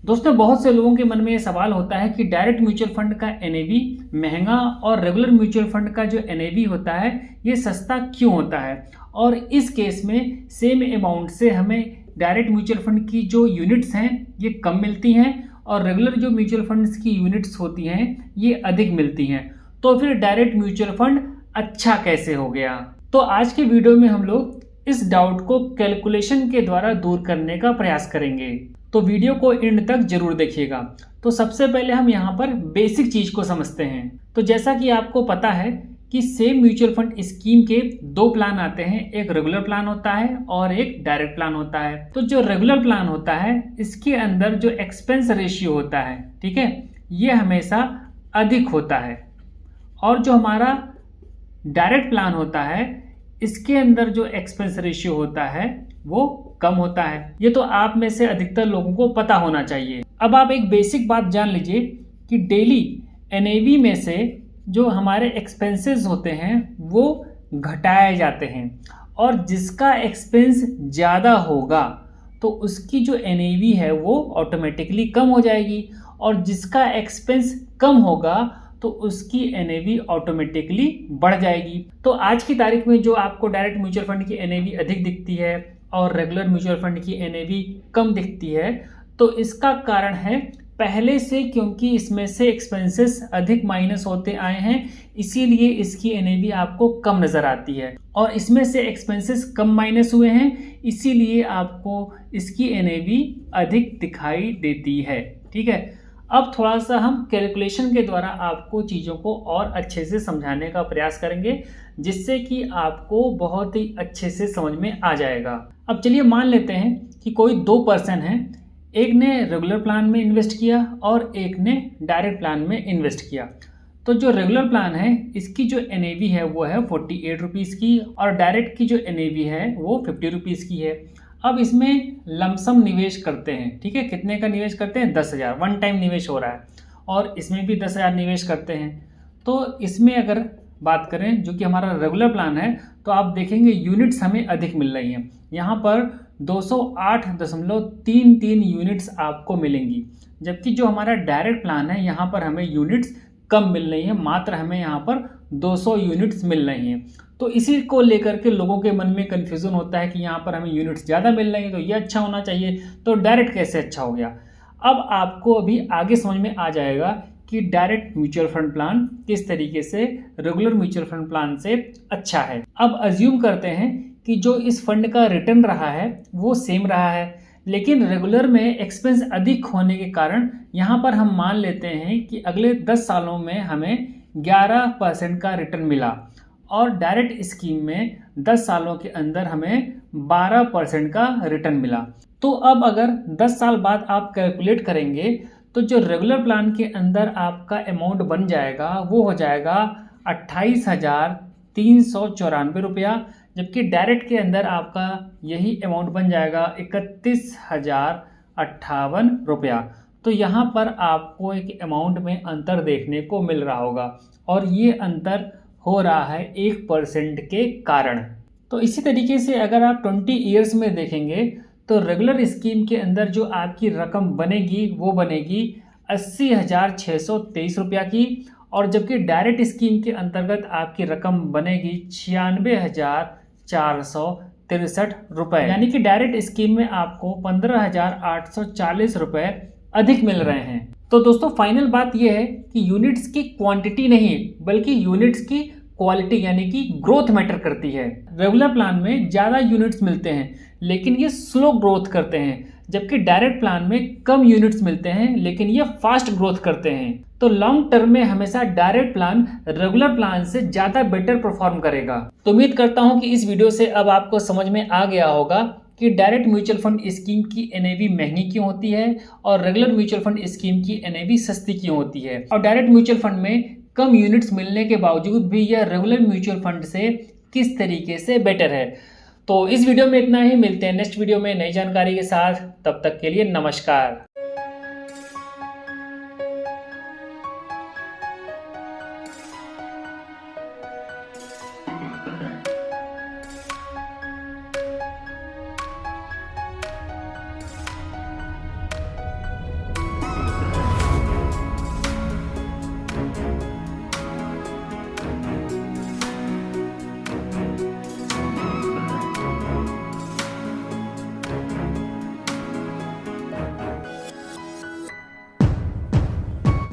दोस्तों, बहुत से लोगों के मन में ये सवाल होता है कि डायरेक्ट म्यूचुअल फंड का एनएवी महंगा और रेगुलर म्यूचुअल फंड का जो एनएवी होता है ये सस्ता क्यों होता है, और इस केस में सेम अमाउंट से हमें डायरेक्ट म्यूचुअल फंड की जो यूनिट्स हैं ये कम मिलती हैं और रेगुलर जो म्यूचुअल फंड्स की यूनिट्स होती हैं ये अधिक मिलती हैं। तो फिर डायरेक्ट म्यूचुअल फंड अच्छा कैसे हो गया? तो आज के वीडियो में हम लोग इस डाउट को कैलकुलेशन के द्वारा दूर करने का प्रयास करेंगे, तो वीडियो को एंड तक जरूर देखिएगा। तो सबसे पहले हम यहाँ पर बेसिक चीज को समझते हैं। तो जैसा कि आपको पता है कि सेम म्यूचुअल फंड स्कीम के दो प्लान आते हैं, एक रेगुलर प्लान होता है और एक डायरेक्ट प्लान होता है। तो जो रेगुलर प्लान होता है इसके अंदर जो एक्सपेंस रेशियो होता है, ठीक है, ये हमेशा अधिक होता है, और जो हमारा डायरेक्ट प्लान होता है इसके अंदर जो एक्सपेंस रेशियो होता है वो कम होता है। ये तो आप में से अधिकतर लोगों को पता होना चाहिए। अब आप एक बेसिक बात जान लीजिए कि डेली एनएवी में से जो हमारे एक्सपेंसेस होते हैं वो घटाए जाते हैं, और जिसका एक्सपेंस ज़्यादा होगा तो उसकी जो एनएवी है वो ऑटोमेटिकली कम हो जाएगी, और जिसका एक्सपेंस कम होगा तो उसकी एनएवी ऑटोमेटिकली बढ़ जाएगी। तो आज की तारीख में जो आपको डायरेक्ट म्यूचुअल फंड की एनएवी अधिक दिखती है और रेगुलर म्यूचुअल फंड की एनएवी कम दिखती है, तो इसका कारण है पहले से, क्योंकि इसमें से एक्सपेंसेस अधिक माइनस होते आए हैं इसीलिए इसकी एनएवी आपको कम नज़र आती है, और इसमें से एक्सपेंसेस कम माइनस हुए हैं इसीलिए आपको इसकी एनएवी अधिक दिखाई देती है। ठीक है, अब थोड़ा सा हम कैलकुलेशन के द्वारा आपको चीज़ों को और अच्छे से समझाने का प्रयास करेंगे, जिससे कि आपको बहुत ही अच्छे से समझ में आ जाएगा। अब चलिए मान लेते हैं कि कोई दो पर्सन हैं, एक ने रेगुलर प्लान में इन्वेस्ट किया और एक ने डायरेक्ट प्लान में इन्वेस्ट किया। तो जो रेगुलर प्लान है इसकी जो एनएवी है वो है 48 रुपीज़ की, और डायरेक्ट की जो एनएवी है वो 50 रुपीज़ की है। अब इसमें लमसम निवेश करते हैं, ठीक है, कितने का निवेश करते हैं? 10,000 वन टाइम निवेश हो रहा है, और इसमें भी 10,000 निवेश करते हैं। तो इसमें अगर बात करें जो कि हमारा रेगुलर प्लान है, तो आप देखेंगे यूनिट्स हमें अधिक मिल रही हैं। यहाँ पर 208.33 यूनिट्स आपको मिलेंगी, जबकि जो हमारा डायरेक्ट प्लान है यहाँ पर हमें यूनिट्स कम मिल रही है, मात्र हमें यहाँ पर 200 यूनिट्स मिल रही हैं। तो इसी को लेकर के लोगों के मन में कन्फ्यूज़न होता है कि यहाँ पर हमें यूनिट्स ज़्यादा मिल रही हैं तो ये अच्छा होना चाहिए, तो डायरेक्ट कैसे अच्छा हो गया। अब आपको अभी आगे समझ में आ जाएगा कि डायरेक्ट म्यूचुअल फंड प्लान किस तरीके से रेगुलर म्यूचुअल फंड प्लान से अच्छा है। अब अज्यूम करते हैं कि जो इस फंड का रिटर्न रहा है वो सेम रहा है, लेकिन रेगुलर में एक्सपेंस अधिक होने के कारण यहाँ पर हम मान लेते हैं कि अगले 10 सालों में हमें 11% का रिटर्न मिला, और डायरेक्ट स्कीम में 10 सालों के अंदर हमें 12% का रिटर्न मिला। तो अब अगर 10 साल बाद आप कैलकुलेट करेंगे तो जो रेगुलर प्लान के अंदर आपका अमाउंट बन जाएगा वो हो जाएगा 28,394 रुपया, जबकि डायरेक्ट के अंदर आपका यही अमाउंट बन जाएगा 31,058 रुपया। तो यहाँ पर आपको एक अमाउंट में अंतर देखने को मिल रहा होगा, और ये अंतर हो रहा है 1% के कारण। तो इसी तरीके से अगर आप 20 ईयर्स में देखेंगे तो रेगुलर स्कीम के अंदर जो आपकी रकम बनेगी वो बनेगी 80,623 रुपया की, और जबकि डायरेक्ट स्कीम के अंतर्गत आपकी रकम बनेगी 96,463 रुपये, यानी कि डायरेक्ट स्कीम में आपको 15,840 रुपये अधिक मिल रहे हैं। तो दोस्तों फाइनल बात यह है कि यूनिट्स की क्वांटिटी नहीं बल्कि यूनिट्स की क्वालिटी यानी कि ग्रोथ मैटर करती है। रेगुलर प्लान में ज़्यादा यूनिट्स मिलते हैं लेकिन ये स्लो ग्रोथ करते हैं, जबकि डायरेक्ट प्लान में कम यूनिट्स मिलते हैं लेकिन ये फास्ट ग्रोथ करते हैं। तो लॉन्ग टर्म में हमेशा डायरेक्ट प्लान रेगुलर प्लान से ज़्यादा बेटर परफॉर्म करेगा। तो उम्मीद करता हूँ कि इस वीडियो से अब आपको समझ में आ गया होगा कि डायरेक्ट म्यूचुअल फंड स्कीम की एनएवी महंगी क्यों होती है और रेगुलर म्यूचुअल फंड स्कीम की एनएवी सस्ती क्यों होती है, और डायरेक्ट म्यूचुअल फंड में कम यूनिट्स मिलने के बावजूद भी यह रेगुलर म्यूचुअल फंड से किस तरीके से बेटर है। तो इस वीडियो में इतना ही, मिलते हैं नेक्स्ट वीडियो में नई जानकारी के साथ, तब तक के लिए नमस्कार। है।